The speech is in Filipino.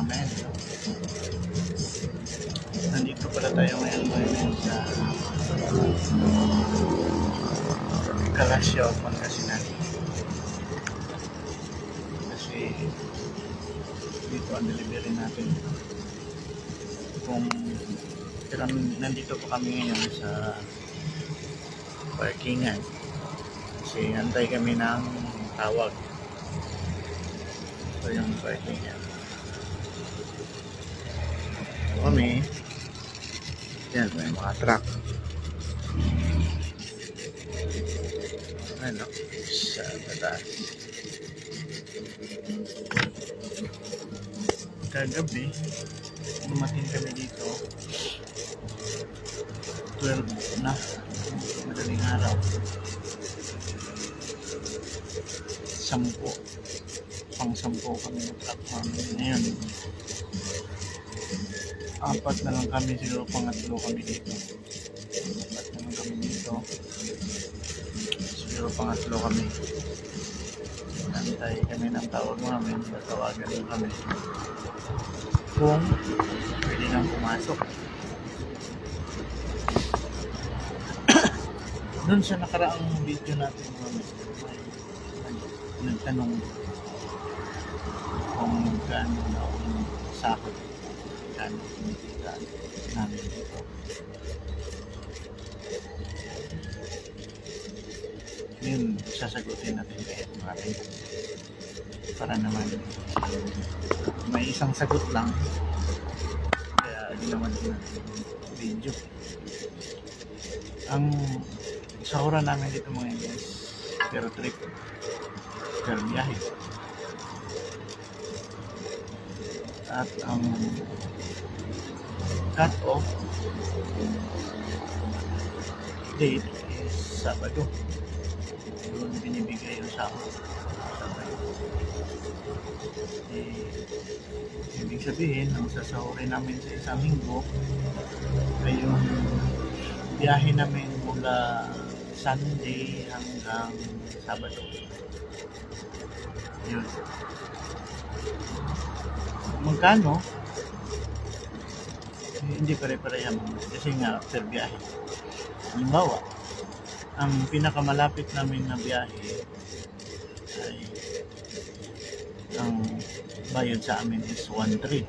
men. Nandito pala tayo ngayon ngayon sa Calasiao, Pangasinan. Kasi dito ang delivery natin. Kung nandito pa kami ngayon sa parkingan. Kasi antay kami ng tawag. Ito yung parkingan. Kami. Yan, may mga truck. Ano? Sa taas. Kagabi, dumating kami dito. 12 na. Madaling araw. 10. Pang-10 kami ng truck namin. Ngayon, 4 na lang kami, siguro pangatlo kami dito. 4 na lang kami dito. Siguro pangatlo kami. Nantay kami ng tawag namin. Tatawagan din kami. Kung pwede nang pumasok. Doon sa nakaraang video natin nagtanong kung gaano na ang sakot, gaano kumikita namin dito. Yun, sasagutin natin kahit marami para naman may isang sagot lang, kaya ginawa din natin video. Ang sahura namin dito mga guys, pero trip, pero biyahe. At ang cut-off date is Sabado. Doon binibigay yung sahod. Sabado. Ibig sabihin, ang sasahurin namin sa isang linggo ay yung biyahe namin mula Sunday hanggang Sabado. Yun. Magkano? Hindi pare-pareha kasi nga after biyahe. Halimbawa, ang pinakamalapit namin na biyahe ay ang bayad sa amin is 1.3.